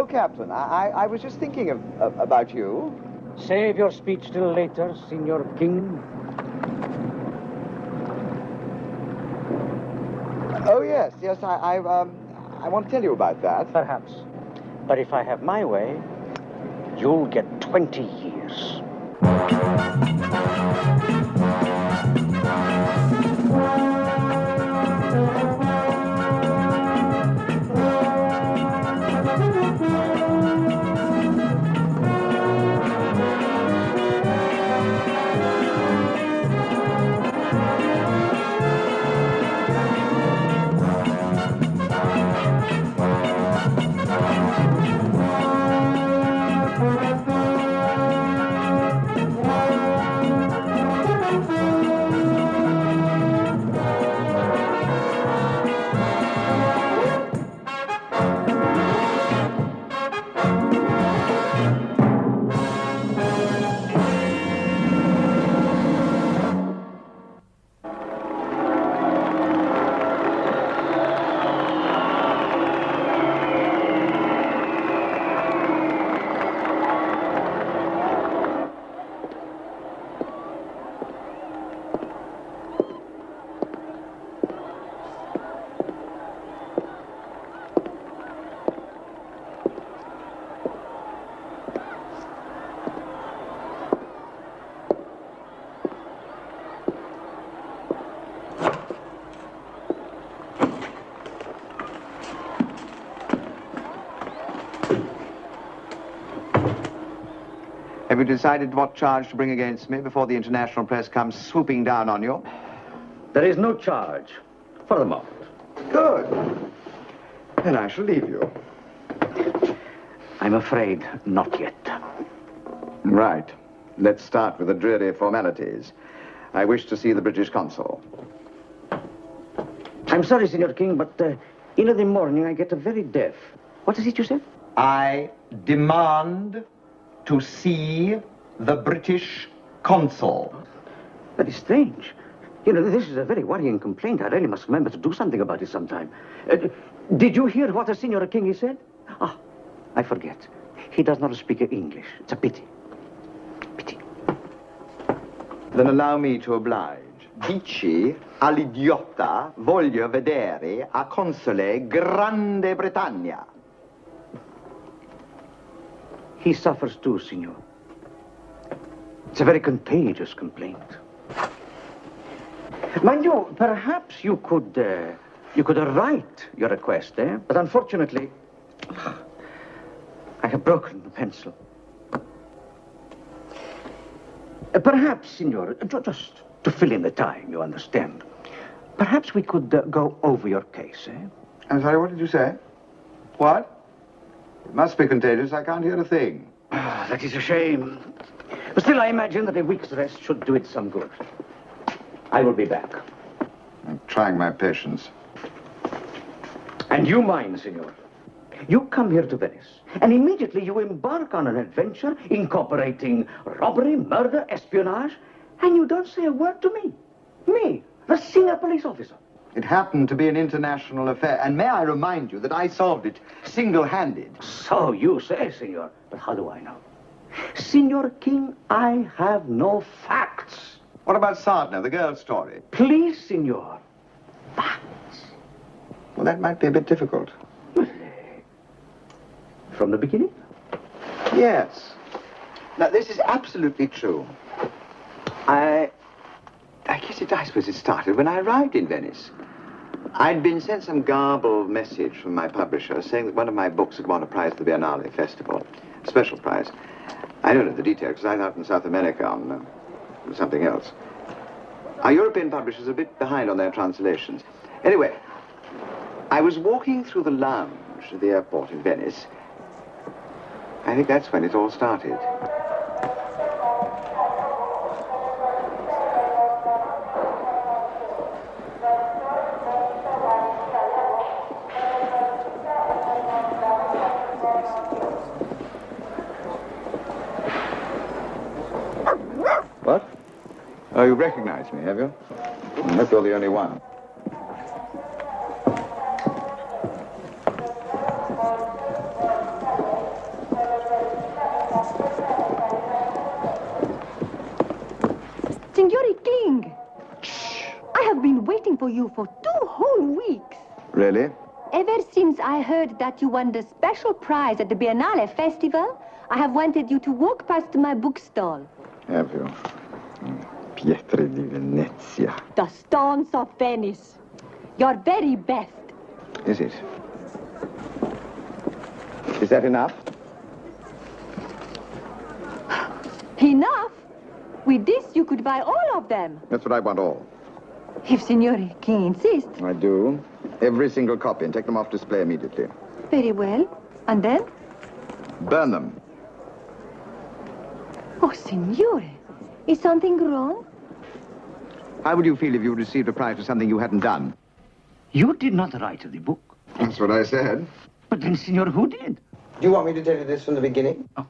Captain, I was just thinking about you. Save your speech till later, Signor King. Oh, yes, I want to tell you about that. Perhaps. But if I have my way, you'll get 20 years. Have you decided what charge to bring against me before the international press comes swooping down on you? There is no charge, for the moment. Good. Then I shall leave you. I'm afraid not yet. Right. Let's start with the dreary formalities. I wish to see the British consul. I'm sorry, Signor King, but in the morning I get a very deaf. What is it you said? I demand to see the British consul. Very strange. You know, this is a very worrying complaint. I really must remember to do something about it sometime. Did you hear what the Signor King said? Ah, I forget. He does not speak English. It's a pity. Pity. Then allow me to oblige. Dici all'idiota voglio vedere a console Grande Bretagna. He suffers too, Signor. It's a very contagious complaint. Mind you, perhaps you could write your request, eh? But unfortunately, I have broken the pencil. Perhaps, Signor, just to fill in the time, you understand. Perhaps we could go over your case, eh? I'm sorry, what did you say? What? It must be contagious. I can't hear a thing. That is a shame. But still, I imagine that a week's rest should do it some good. I will be back. I'm trying my patience. And you mind, Signor. You come here to Venice, and immediately you embark on an adventure incorporating robbery, murder, espionage, and you don't say a word to me. Me, the senior police officer. It happened to be an international affair, and may I remind you that I solved it single-handed. So you say, senor. But how do I know? Senor King, I have no facts. What about Sardner, the girl's story? Please, senor. Facts. Well, that might be a bit difficult. From the beginning? Yes. Now, this is absolutely true. I suppose it started when I arrived in Venice. I'd been sent some garbled message from my publisher saying that one of my books had won a prize at the Biennale Festival. A special prize. I don't know the details because I was out in South America on something else. Our European publishers are a bit behind on their translations. Anyway, I was walking through the lounge at the airport in Venice. I think that's when it all started. What? Oh, you recognize me, have you? I hope you're the only one. Signore King! Shh! I have been waiting for you for 2 whole weeks. Really? Ever since I heard that you won the special prize at the Biennale Festival, I have wanted you to walk past my bookstall. Have you? Pietre di Venezia. The stones of Venice. Your very best. Is it? Is that enough? Enough? With this, you could buy all of them. That's what I want all. If Signore King insists. I do. Every single copy, and take them off display immediately. Very well. And then? Burn them. Oh, Signore. Is something wrong? How would you feel if you received a prize for something you hadn't done? You did not write the book. That's what I said. But then, senor, who did? Do you want me to tell you this from the beginning? Oh,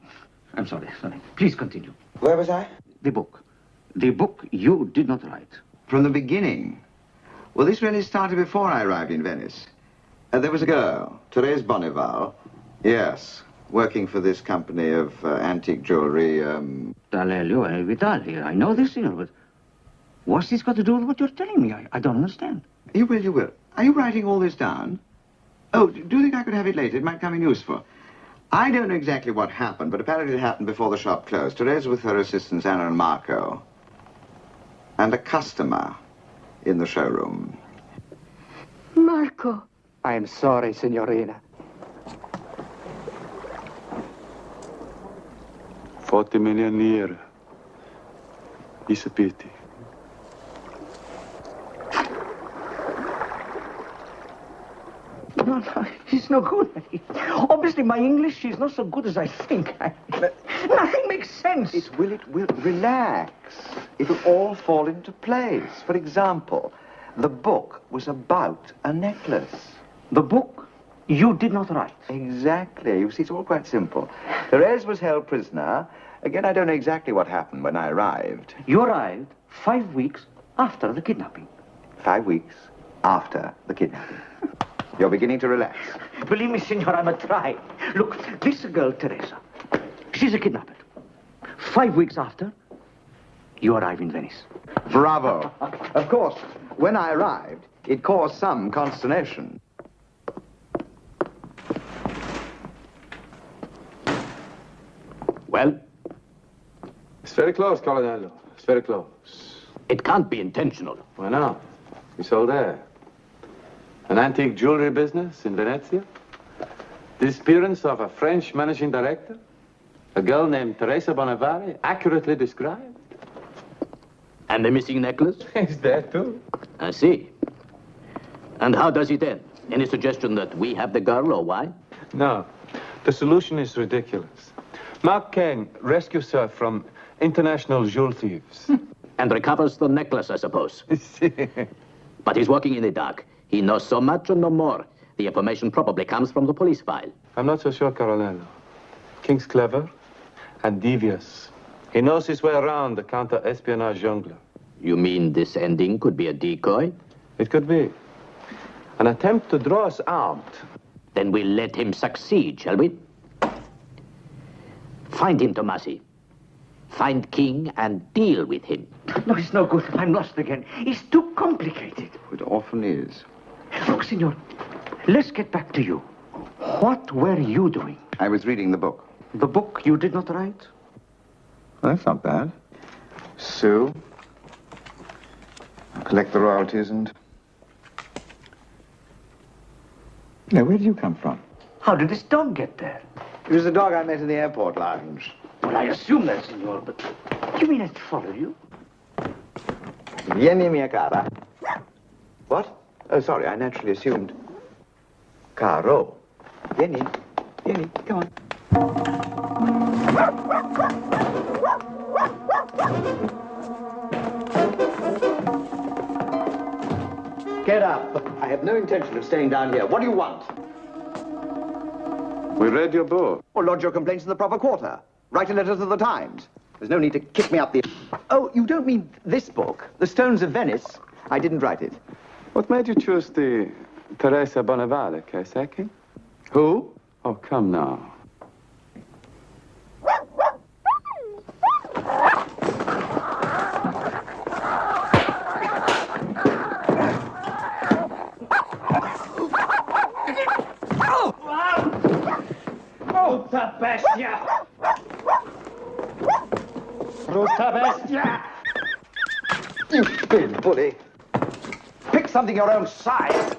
I'm sorry. Please continue. Where was I? The book. The book you did not write. From the beginning. Well, this really started before I arrived in Venice. There was a girl, Therese Bonneval. Yes, working for this company of antique jewelry. D'Alelio e Vitali. I know this, senor, but what's this got to do with what you're telling me? I don't understand. You will. Are you writing all this down? Oh, do you think I could have it later? It might come in useful. I don't know exactly what happened, but apparently it happened before the shop closed. Therese with her assistants, Anna and Marco. And a customer in the showroom. Marco. I am sorry, signorina. 40 million lire. It's a pity. No, she's no good. Obviously, my English is not so good as I think. Nothing makes sense. It will. Relax. It'll all fall into place. For example, the book was about a necklace. The book you did not write. Exactly. You see, it's all quite simple. Therese was held prisoner. Again, I don't know exactly what happened when I arrived. You arrived 5 weeks after the kidnapping. 5 weeks after the kidnapping. You're beginning to relax. Believe me, senor, I'm a try. Look, this girl, Teresa, she's a kidnapper. 5 weeks after, you arrive in Venice. Bravo. Of course, when I arrived, it caused some consternation. Well, It's very close, Colonello. It's very close. it can't be intentional. Why not? We sold there. An antique jewelry business in Venezia. Disappearance of a French managing director. A girl named Teresa Bonavare, accurately described. And the missing necklace? Is there too? I see. And how does it end? Any suggestion that we have the girl or why? No. The solution is ridiculous. Mark Kane rescues her from international jewel thieves. And recovers the necklace, I suppose. But he's working in the dark. He knows so much and no more. The information probably comes from the police file. I'm not so sure, Colonello. King's clever and devious. He knows his way around the counter-espionage jungle. You mean this ending could be a decoy? It could be. An attempt to draw us out. Then we'll let him succeed, shall we? Find him, Tomasi. Find King and deal with him. No, it's no good. I'm lost again. It's too complicated. It often is. Look, senor, let's get back to you. What were you doing? I was reading the book. The book you did not write? Well, that's not bad. Sue. Collect the royalties and... Now, where did you come from? How did this dog get there? It was the dog I met in the airport lounge. Well, I assume that, senor, but you mean it followed you? Vieni, mia cara. What? Oh, sorry, I naturally assumed. Caro. Vieni. Vieni, come on. Get up. I have no intention of staying down here. What do you want? We read your book. Or lodge your complaints in the proper quarter. Write a letter to the Times. There's no need to kick me up the... Oh, you don't mean this book? The Stones of Venice? I didn't write it. What made you choose the Teresa Bonavale, Kaiseki? Who? Oh, come now. Brutta bestia! Brutta bestia! You big bully. Pick something your own size.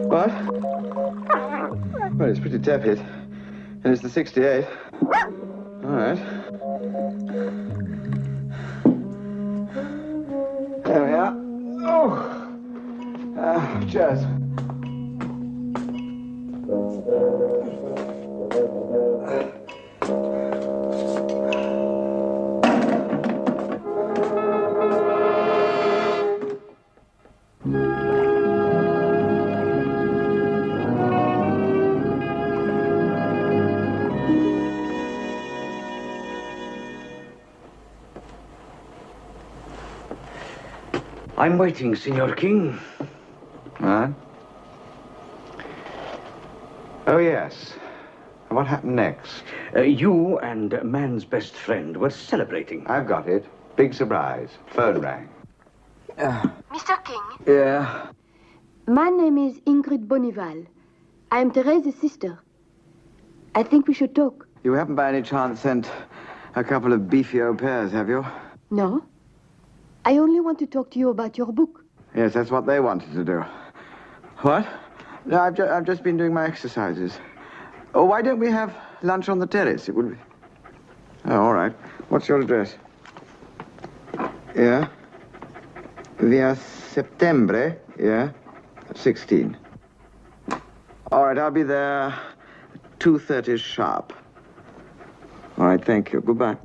What? Well, it's pretty tepid. And it's the 68. All right. There we are. Oh. Cheers. I'm waiting, Senor King. What? Oh, yes. What happened next? You and man's best friend were celebrating. I've got it. Big surprise. Phone rang. Mr. King, Yeah. my name is Ingrid Bonival. I am Therese's sister. I think we should talk. You haven't by any chance sent a couple of beefy au pairs, have you? No? I only want to talk to you about your book. Yes, that's what they wanted to do. What? No, I've just been doing my exercises. Oh, why don't we have lunch on the terrace? It would be... Oh, all right. What's your address? Yeah? Via Settembre? Yeah? 16. All right, I'll be there 2:30 sharp. All right, thank you. Goodbye.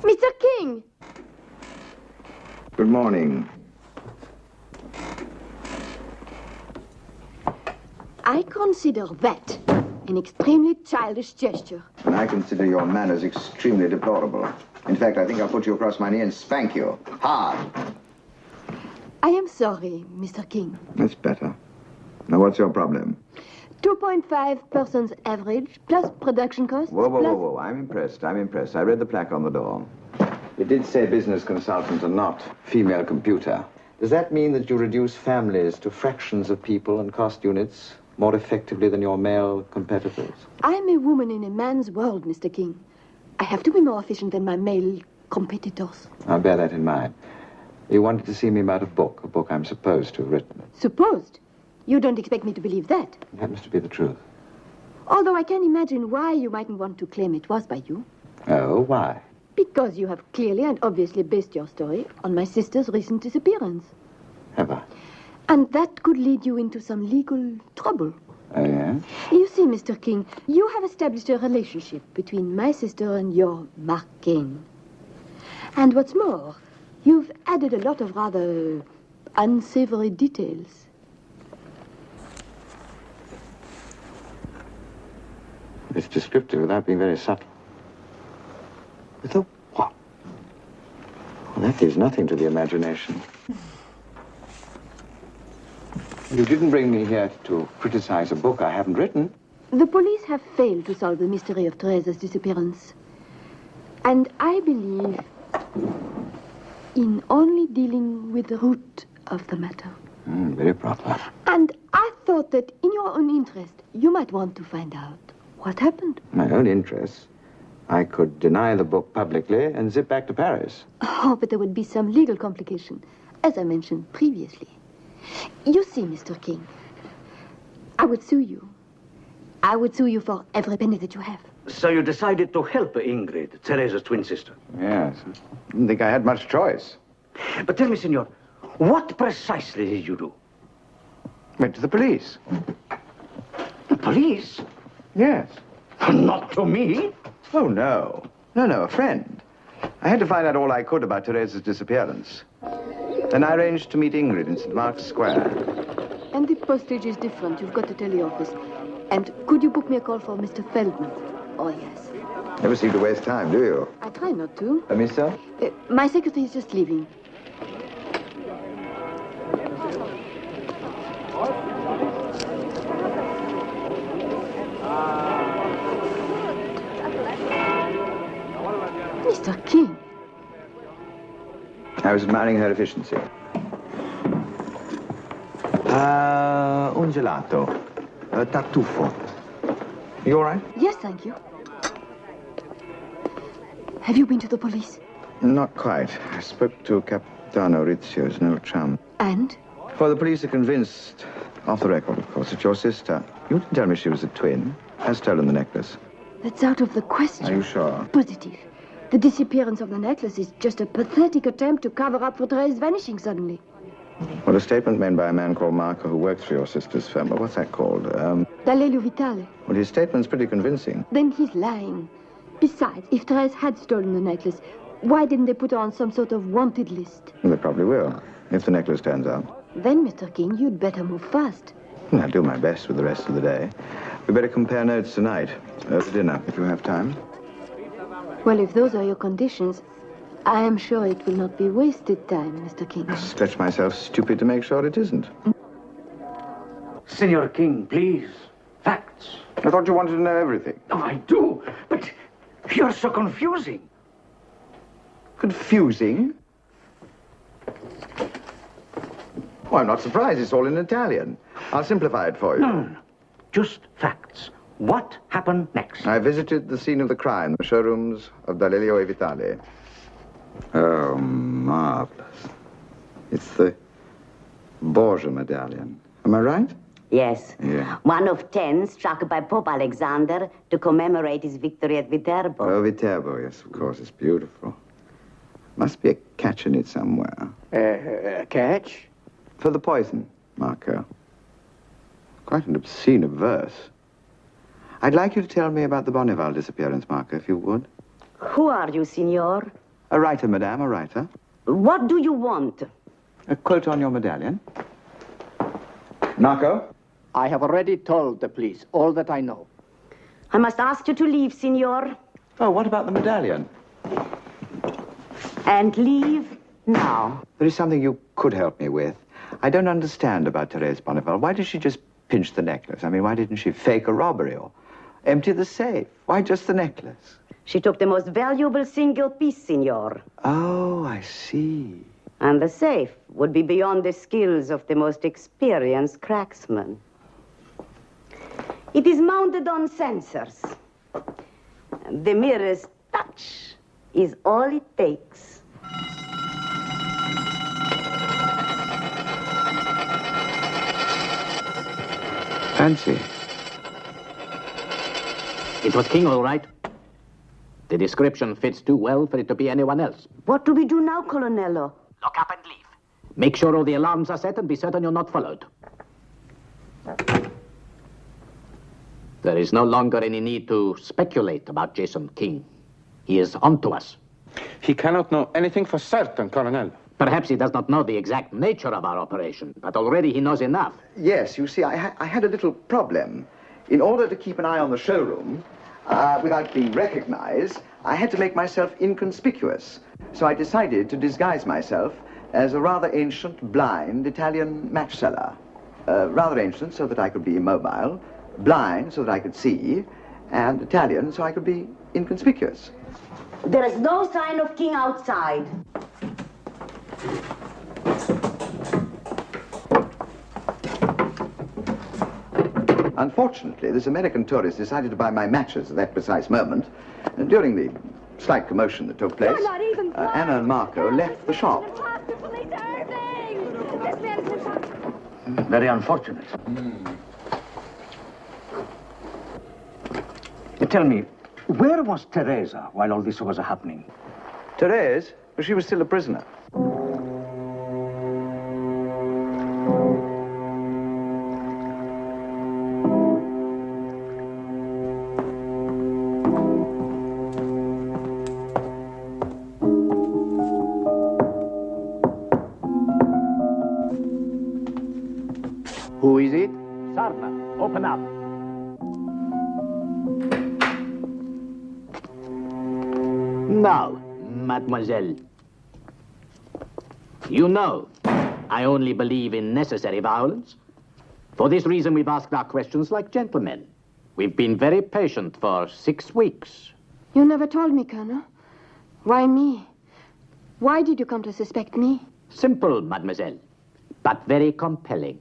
Mr. King! Good morning. I consider that an extremely childish gesture. And I consider your manners extremely deplorable. In fact, I think I'll put you across my knee and spank you. Hard. I am sorry, Mr. King. That's better. Now, what's your problem? 2.5 persons average, plus production costs. Whoa. I'm impressed. I read the plaque on the door. It did say business consultant and not female computer. Does that mean that you reduce families to fractions of people and cost units more effectively than your male competitors? I'm a woman in a man's world, Mr. King. I have to be more efficient than my male competitors. I'll bear that in mind. You wanted to see me about a book I'm supposed to have written. Supposed? You don't expect me to believe that? It happens to be the truth. Although I can imagine why you mightn't want to claim it was by you. Oh, why? Because you have clearly and obviously based your story on my sister's recent disappearance. Have I? And that could lead you into some legal trouble. Oh, yeah? You see, Mr. King, you have established a relationship between my sister and your Mark Kane. And what's more, you've added a lot of rather unsavory details. It's descriptive without being very subtle. With a what? Well, that leaves nothing to the imagination. You didn't bring me here to criticize a book I haven't written. The police have failed to solve the mystery of Theresa's disappearance. And I believe in only dealing with the root of the matter. Very proper. And I thought that in your own interest, you might want to find out what happened. My own interest. I could deny the book publicly and zip back to Paris. Oh, but there would be some legal complication, as I mentioned previously. You see, Mr. King, I would sue you. I would sue you for every penny that you have. So you decided to help Ingrid, Teresa's twin sister. Yes. Didn't think I had much choice. But tell me, senor, what precisely did you do? Went to the police. The police? Yes. Not to me. Oh, no. No, a friend. I had to find out all I could about Teresa's disappearance. Then I arranged to meet Ingrid in St. Mark's Square. And the postage is different. You've got to tell the office. And could you book me a call for Mr. Feldman? Oh, yes. Never seem to waste time, do you? I try not to. Miss, sir? My secretary is just leaving. Mr. King. I was admiring her efficiency. Un gelato. Tartufo. You all right? Yes, thank you. Have you been to the police? Not quite. I spoke to Capitano Rizzio's an old chum. And? Well, the police are convinced, off the record, of course, that your sister, you didn't tell me she was a twin, has stolen the necklace. That's out of the question. Are you sure? Positive. The disappearance of the necklace is just a pathetic attempt to cover up for Therese's vanishing suddenly. Well, a statement made by a man called Marco who works for your sister's firm. But what's that called? Dall'Elio Vitale. Well, his statement's pretty convincing. Then he's lying. Besides, if Therese had stolen the necklace, why didn't they put her on some sort of wanted list? Well, they probably will, if the necklace turns up. Then, Mr. King, you'd better move fast. I'll do my best with the rest of the day. We better compare notes tonight. Over dinner, if you have time. Well, if those are your conditions, I am sure it will not be wasted time, Mr. King. I'll stretch myself stupid to make sure it isn't. Senor King, please. Facts. I thought you wanted to know everything. Oh, I do, but you're so confusing. Confusing? Oh, I'm not surprised. It's all in Italian. I'll simplify it for you. No. Just facts. What happened next? I visited the scene of the crime, the showrooms of Dall'Elio Vitale. Oh, marvelous. It's the Borgia medallion. Am I right? Yes. Yeah. One of 10 struck by Pope Alexander to commemorate his victory at Viterbo. Oh, Viterbo, yes, of course. It's beautiful. Must be a catch in it somewhere. A catch? For the poison, Marco. Quite an obscene verse. I'd like you to tell me about the Bonneval disappearance, Marco, if you would. Who are you, signor? A writer, madame, a writer. What do you want? A quote on your medallion. Marco? I have already told the police all that I know. I must ask you to leave, signor. Oh, what about the medallion? And leave now. There is something you could help me with. I don't understand about Therese Bonneval. Why did she just pinch the necklace? I mean, why didn't she fake a robbery or empty the safe? Why just the necklace? She took the most valuable single piece, Signor. Oh, I see. And the safe would be beyond the skills of the most experienced cracksman. It is mounted on sensors. The merest touch is all it takes. Fancy. It was King, all right. The description fits too well for it to be anyone else. What do we do now, Colonello? Lock up and leave. Make sure all the alarms are set and be certain you're not followed. There is no longer any need to speculate about Jason King. He is onto us. He cannot know anything for certain, Colonel. Perhaps he does not know the exact nature of our operation, but already he knows enough. Yes, you see, I had a little problem. In order to keep an eye on the showroom, without being recognized, I had to make myself inconspicuous. So I decided to disguise myself as a rather ancient, blind Italian match seller. Rather ancient so that I could be immobile, blind so that I could see, and Italian so I could be inconspicuous. There is no sign of King outside. Unfortunately, this American tourist decided to buy my matches at that precise moment. And during the slight commotion that took place, Anna and Marco left the shop. Very unfortunate. Tell me, where was Teresa while all this was happening? Therese, she was still a prisoner. Who is it? Sarna, open up. Now, mademoiselle. You know, I only believe in necessary violence. For this reason, we've asked our questions like gentlemen. We've been very patient for 6 weeks. You never told me, Colonel. Why me? Why did you come to suspect me? Simple, mademoiselle, but very compelling.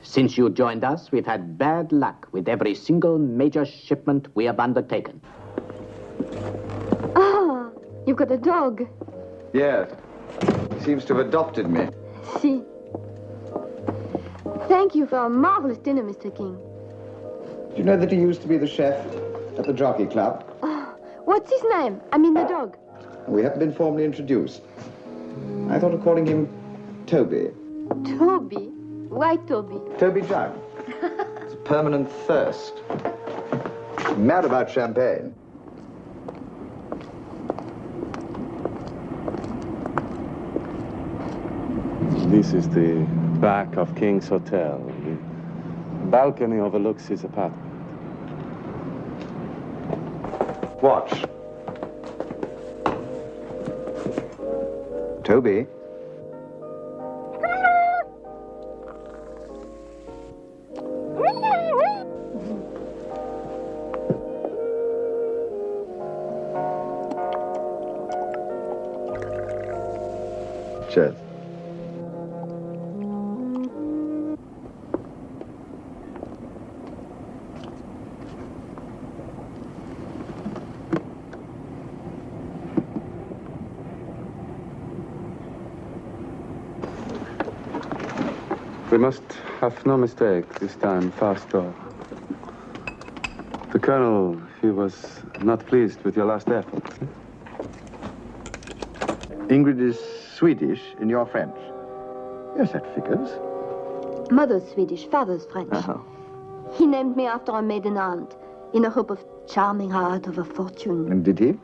Since you joined us, we've had bad luck with every single major shipment we have undertaken. Ah, you've got a dog. Yes. He seems to have adopted me. See. Thank you for a marvelous dinner, Mr. King. Do you know that he used to be the chef at the Jockey Club? Oh, what's his name? I mean the dog. We haven't been formally introduced. I thought of calling him Toby. Toby? Why Toby? Toby Jug. It's a permanent thirst. Mad about champagne. This is the back of King's Hotel. The balcony overlooks his apartment. Watch. Toby. Cheers. We must have no mistake this time, Fausto. The Colonel, he was not pleased with your last effort. Ingrid is Swedish and you're French. Yes, that figures. Mother's Swedish, father's French. Oh. He named me after a maiden aunt in the hope of charming her out of a fortune. And did he?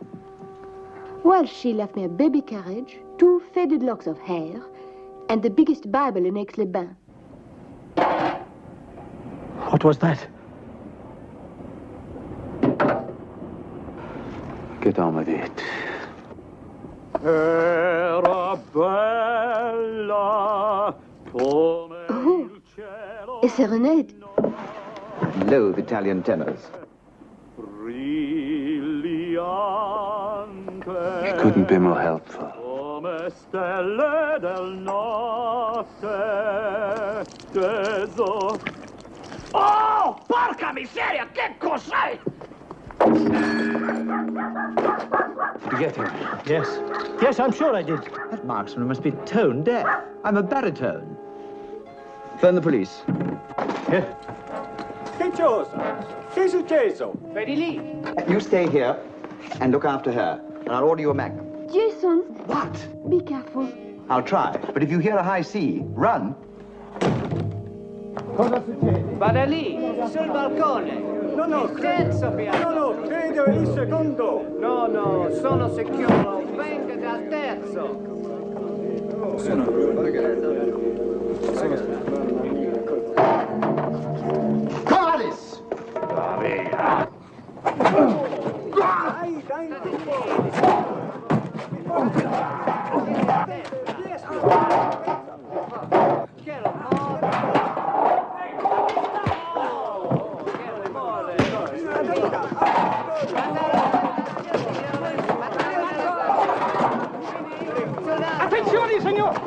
Well, she left me a baby carriage, 2 faded locks of hair, and the biggest Bible in Aix-les-Bains. What was that? Get on with it. Arabella, Oh, a serenade. Loathe Italian tenors. You couldn't be more helpful. Oh, porca miseria, che cos'è? Did you get him? Yes. Yes, I'm sure I did. That marksman must be tone deaf. I'm a baritone. Phone the police. Yeah. Che cosa? Che è successo? You stay here and look after her, and I'll order you a magnum. Jason, What? be careful. I'll try, but if you hear a high C, run. Vada lì, sul balcone. No, terzo piano. No, credo è il secondo. No, sono sicuro. Venga dal terzo. Alice! Attenzione, signor!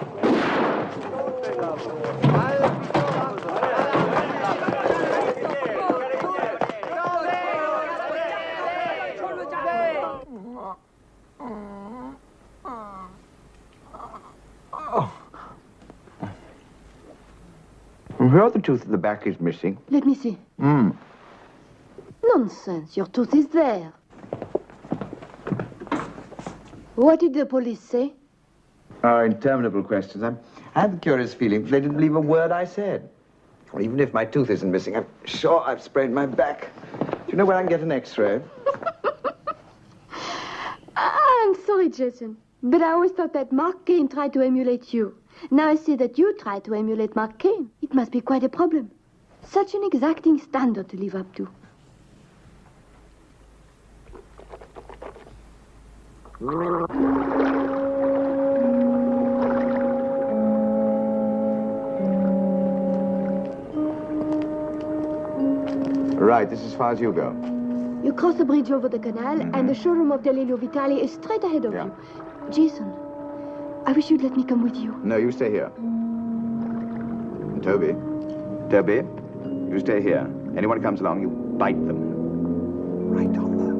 Where the tooth at the back is missing. Let me see. Nonsense, your tooth is there. What did the police say? Oh, interminable questions. I had the curious feeling they didn't believe a word I said. Well, even if my tooth isn't missing, I'm sure I've sprained my back. Do you know where I can get an X-ray? I'm sorry, Jason, but I always thought that Mark Kane tried to emulate you. Now I see that you try to emulate Mark Kane. It must be quite a problem. Such an exacting standard to live up to. Right, this is as far as you go. You cross the bridge over the canal, and the showroom of Delelio Vitale is straight ahead of you. Jason, I wish you'd let me come with you. No, you stay here. And Toby, you stay here. Anyone who comes along, you bite them. Right on the...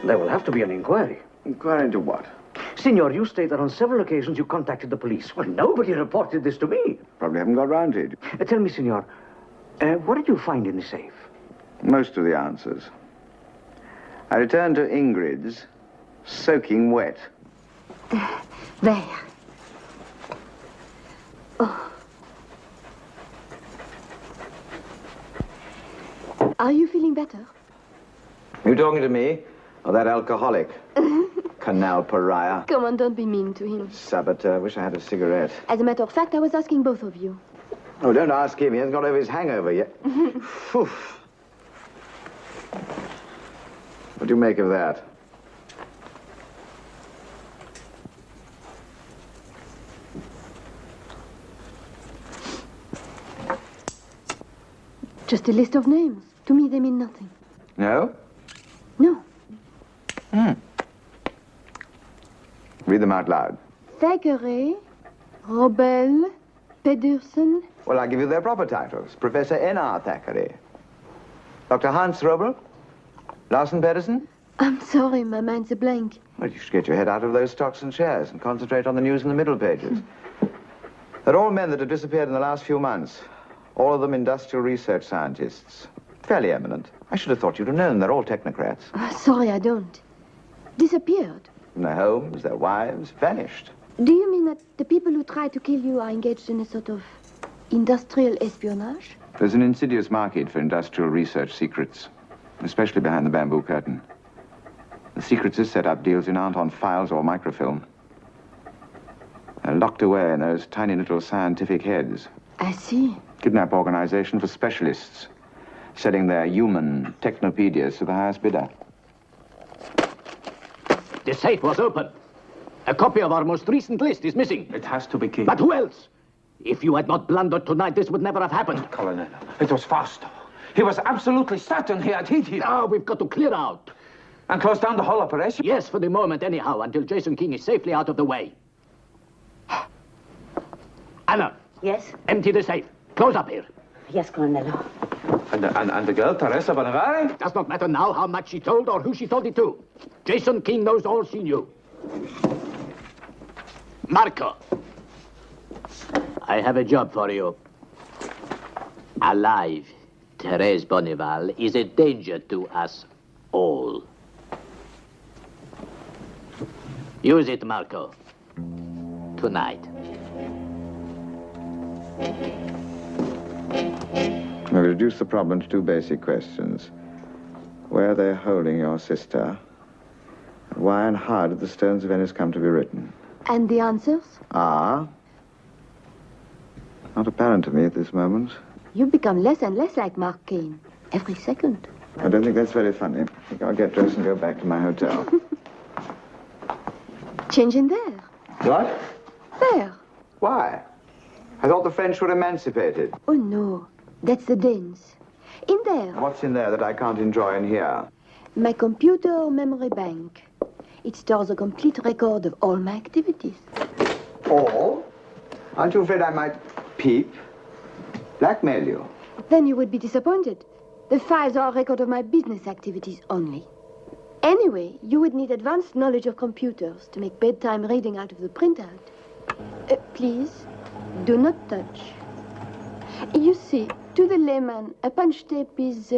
There will have to be an inquiry. Inquiry into what? Signor, you state that on several occasions you contacted the police. Well, nobody reported this to me. Probably haven't got round to it. Tell me, Signor, what did you find in the safe? Most of the answers. I returned to Ingrid's, soaking wet. There. Oh. Are you feeling better? You talking to me? Or that alcoholic? Canal pariah. Come on, don't be mean to him. Saboteur. Wish I had a cigarette. As a matter of fact, I was asking both of you. Oh, don't ask him. He hasn't got over his hangover yet. Phew. What do you make of that? Just a list of names. To me, they mean nothing. No? No. Read them out loud. Thackeray, Robel, Pedersen. Well, I'll give you their proper titles. Professor N.R. Thackeray. Dr. Hans Robel. Larsen Pedersen. I'm sorry, my mind's a blank. Well, you should get your head out of those stocks and shares and concentrate on the news in the middle pages. They're all men that have disappeared in the last few months. All of them industrial research scientists. Fairly eminent. I should have thought you'd have known. They're all technocrats. Sorry, I don't. Disappeared. From their homes, their wives, vanished. Do you mean that the people who try to kill you are engaged in a sort of industrial espionage? There's an insidious market for industrial research secrets, especially behind the bamboo curtain. The secrets set up deals in aren't on files or microfilm. They're locked away in those tiny little scientific heads. I see. Kidnap organization for specialists, selling their human technopedias to the highest bidder. The safe was open. A copy of our most recent list is missing. It has to be key. But who else? If you had not blundered tonight, this would never have happened. Colonel, it was Fausto. He was absolutely certain he had hit him. Now we've got to clear out. And close down the whole operation? Yes, for the moment, anyhow, until Jason King is safely out of the way. Anna. Yes? Empty the safe. Close up here. Yes, Colonel. And the girl, Teresa Bonavare? Does not matter now how much she told or who she told it to. Jason King knows all she knew. Marco. I have a job for you. Alive, Therese Bonneval is a danger to us all. Use it, Marco. Tonight. We've reduced the problem to two basic questions. Where they're holding your sister, and why and how did the Stones of Venice come to be written? And the answers? Are not apparent to me at this moment. You become less and less like Mark Kane. Every second. I don't think that's very funny. I think I'll get dressed and go back to my hotel. Change in there. What? There. Why? I thought the French were emancipated. Oh, no. That's the Danes. In there. What's in there that I can't enjoy in here? My computer memory bank. It stores a complete record of all my activities. Or, aren't you afraid I might peep, blackmail you? Then you would be disappointed. The files are a record of my business activities only. Anyway, you would need advanced knowledge of computers to make bedtime reading out of the printout. Please, do not touch. You see, to the layman, a punch tape is,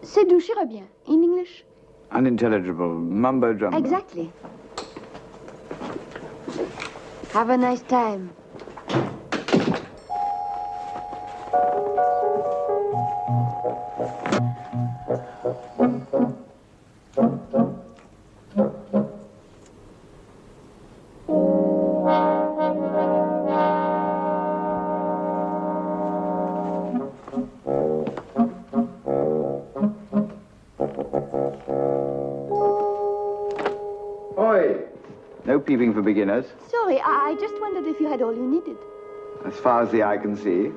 c'est du chirurgien in English. Unintelligible, mumbo-jumbo. Exactly. Have a nice time. Oi! No peeping for beginners, Sorry, I just wondered if you had all you needed. as far as the eye can see.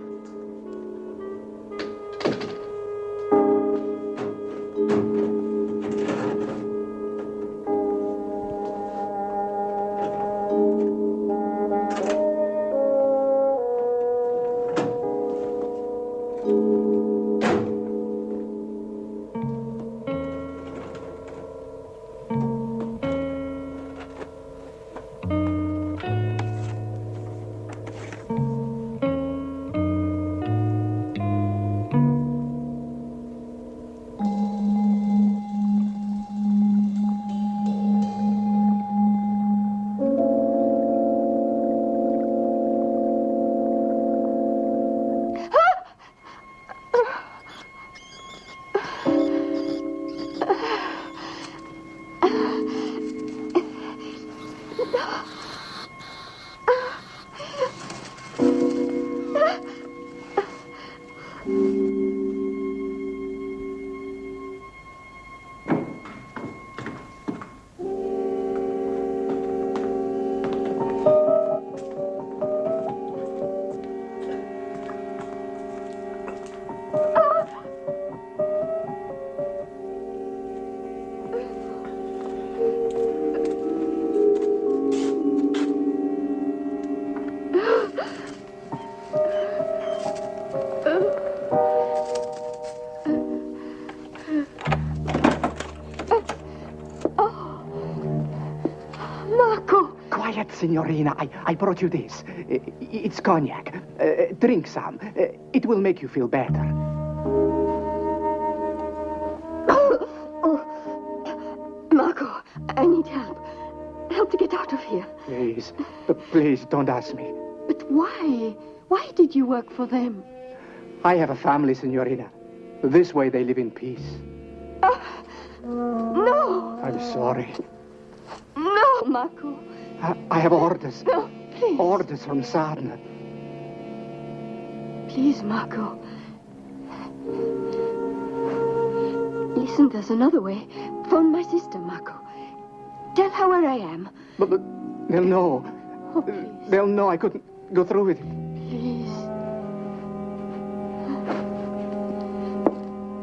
Quiet, signorina. I brought you this. It's cognac. Drink some. It will make you feel better. Marco, I need help. Help to get out of here. Please, please don't ask me. But why? Why did you work for them? I have a family, signorina. This way they live in peace. No! I'm sorry. No, Marco. I have orders. No, please. Orders from Sadna. Please, Marco. Listen, there's another way. Phone my sister, Marco. Tell her where I am. But they'll know. Oh, please. They'll know I couldn't go through with it. Please.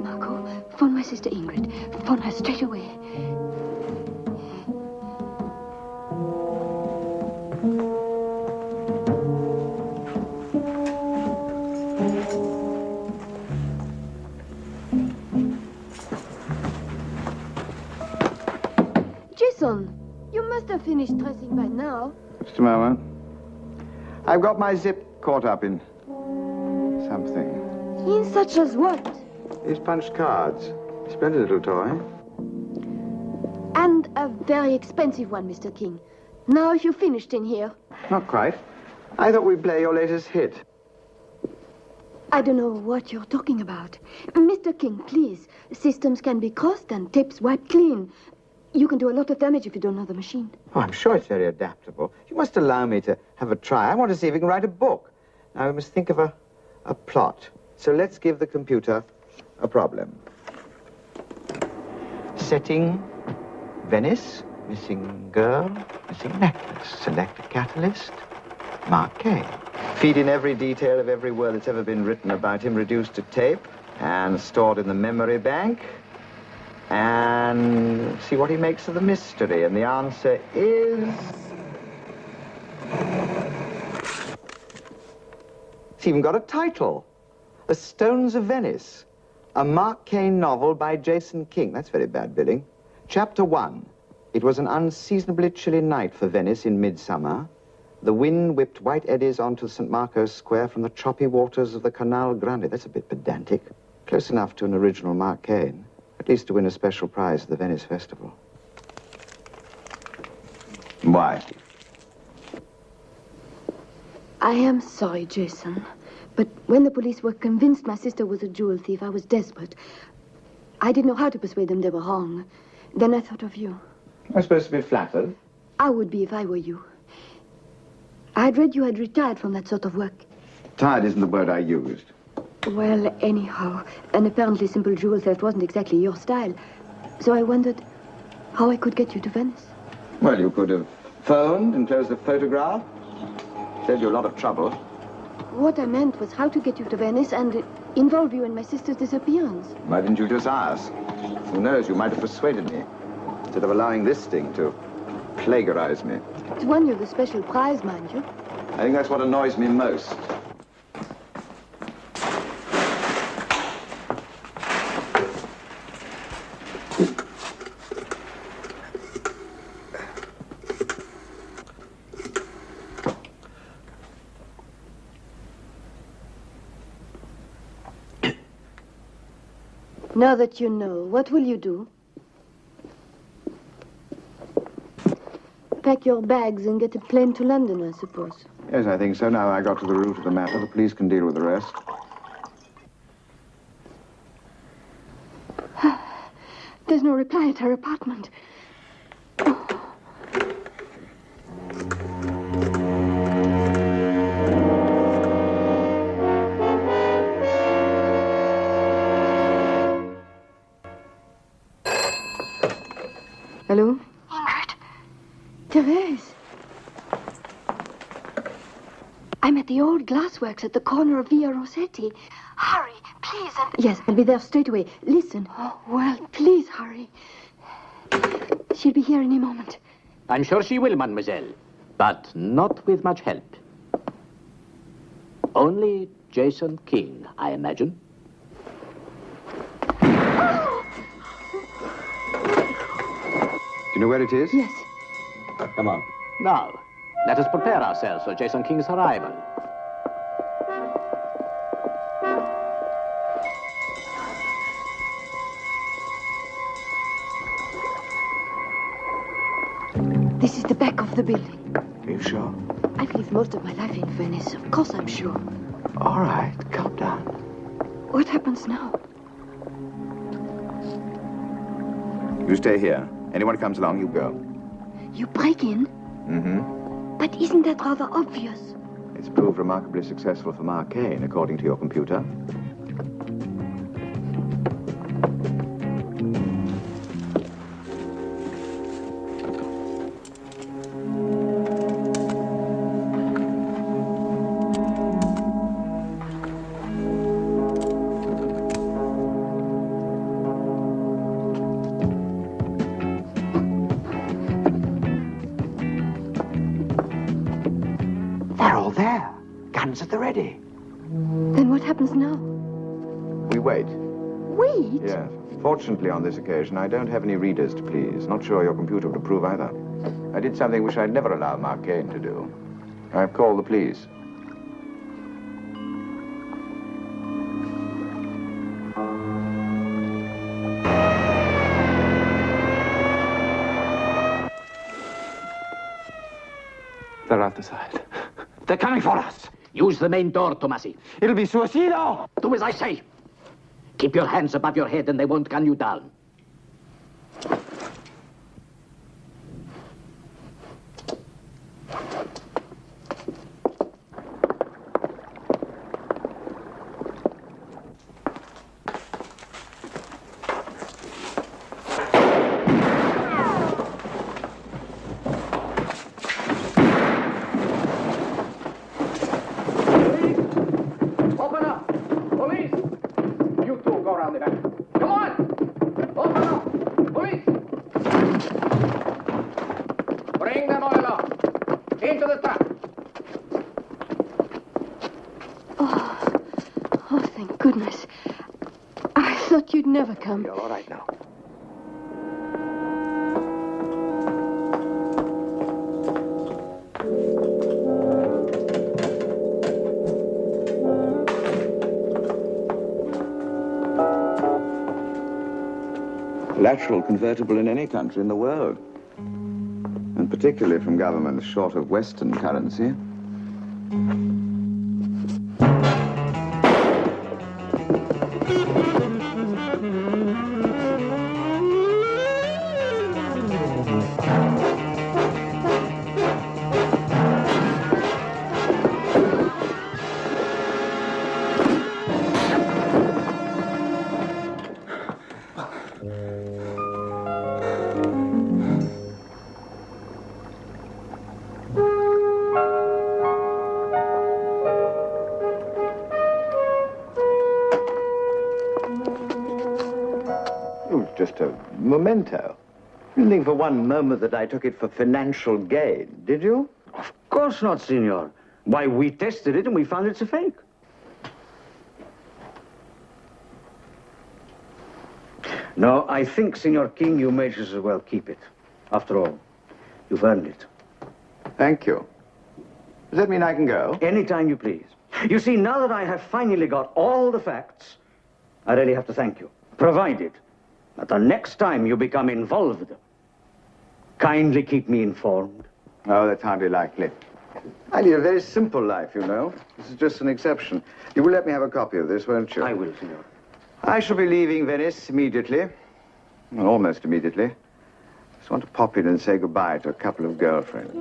Marco, phone my sister Ingrid. Phone her straight away. Jason, you must have finished dressing by now. Just a moment. I've got my zip caught up in something. In such as what? These punched cards. Splendid little toy. And a very expensive one, Mr. King. Now you finished in here. Not quite. I thought we'd play your latest hit. I don't know what you're talking about. Mr. King, please. Systems can be crossed and tapes wiped clean. You can do a lot of damage if you don't know the machine. Oh, I'm sure it's very adaptable. You must allow me to have a try. I want to see if we can write a book. Now, we must think of a plot. So let's give the computer a problem. Setting, Venice, missing girl, missing necklace. Select a catalyst, mark K. Feed in every detail of every word that's ever been written about him, reduced to tape, and stored in the memory bank. and see what he makes of the mystery. And the answer is... It's even got a title. The Stones of Venice. A Mark Cain novel by Jason King. That's very bad billing. Chapter 1. It was an unseasonably chilly night for Venice in midsummer. The wind whipped white eddies onto St. Marco's Square from the choppy waters of the Canal Grande. That's a bit pedantic. Close enough to an original Mark Cain. At least to win a special prize at the Venice Festival. Why? I am sorry, Jason. But when the police were convinced my sister was a jewel thief, I was desperate. I didn't know how to persuade them they were wrong. Then I thought of you. I'm supposed to be flattered. I would be if I were you. I'd read you had retired from that sort of work. Tired isn't the word I used. Well, anyhow, an apparently simple jewel theft wasn't exactly your style. So I wondered how I could get you to Venice. Well, you could have phoned and closed the photograph. Saved you a lot of trouble. What I meant was how to get you to Venice and involve you in my sister's disappearance. Why didn't you just ask? Who knows, you might have persuaded me. Instead of allowing this thing to plagiarize me. It's won you the special prize, mind you. I think that's what annoys me most. Now that you know, what will you do? Pack your bags and get a plane to London, I suppose. Yes, I think so. Now I got to the root of the matter. The police can deal with the rest. There's no reply at her apartment. Hello? Ingrid. Therese. I'm at the old glassworks at the corner of Via Rossetti. Hurry, please. Yes, I'll be there straight away. Listen. Oh, well, please hurry. She'll be here any moment. I'm sure she will, mademoiselle, but not with much help. Only Jason King, I imagine. Do you know where it is? Yes. Come on. Now, let us prepare ourselves for Jason King's arrival. This is the back of the building. Are you sure? I've lived most of my life in Venice. Of course I'm sure. All right, calm down. What happens now? You stay here. Anyone comes along, you go. You break in? Mm-hmm. But isn't that rather obvious? It's proved remarkably successful for Mark Cain, according to your computer. They're all there. Guns at the ready. Then what happens now? We wait. Wait? Yes. Fortunately, on this occasion, I don't have any readers to please. Not sure your computer would approve either. I did something which I'd never allow Mark Cain to do. I've called the police. They're out the side. They're coming for us. Use the main door, Tomasi. It'll be suicido. Do as I say. Keep your hands above your head and they won't gun you down. Open up! Police! You two go around the back. Come on! into the trap. Oh, thank goodness. I thought you'd never come. You're all right now. Lateral convertible in any country in the world. And particularly from governments short of Western currency. It was just a memento. You didn't think for one moment that I took it for financial gain, did you? Of course not, Signor. Why, we tested it and we found it's a fake. No, I think, Signor King, you may just as well keep it. After all, you've earned it. Thank you. Does that mean I can go? Anytime you please. You see, now that I have finally got all the facts, I really have to thank you. Provided that the next time you become involved, kindly keep me informed. Oh, that's hardly likely. I lead a very simple life, you know. This is just an exception. You will let me have a copy of this, won't you? I will, Signor. I shall be leaving Venice immediately. Well, almost immediately. Just want to pop in and say goodbye to a couple of girlfriends.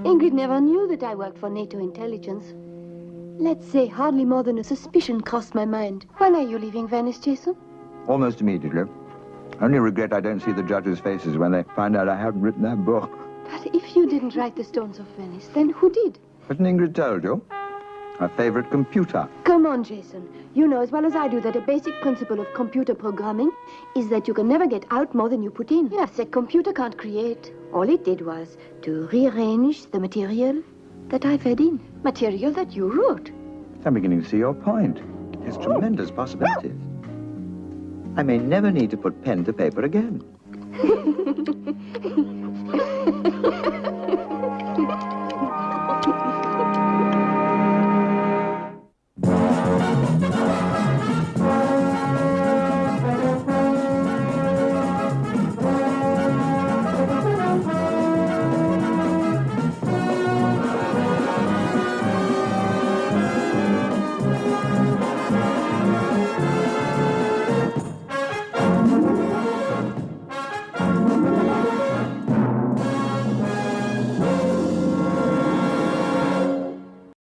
Ingrid never knew that I worked for NATO intelligence. Let's say hardly more than a suspicion crossed my mind. When are you leaving Venice, Jason? Almost immediately. Only regret I don't see the judges' faces when they find out I haven't written that book. But if you didn't write The Stones of Venice, then who did? Hasn't Ingrid told you? Her favorite computer. Come on, Jason. You know as well as I do that a basic principle of computer programming is that you can never get out more than you put in. Yes, a computer can't create. All it did was to rearrange the material that I fed in. Material that you wrote. I'm beginning to see your point. There's tremendous possibilities. I may never need to put pen to paper again.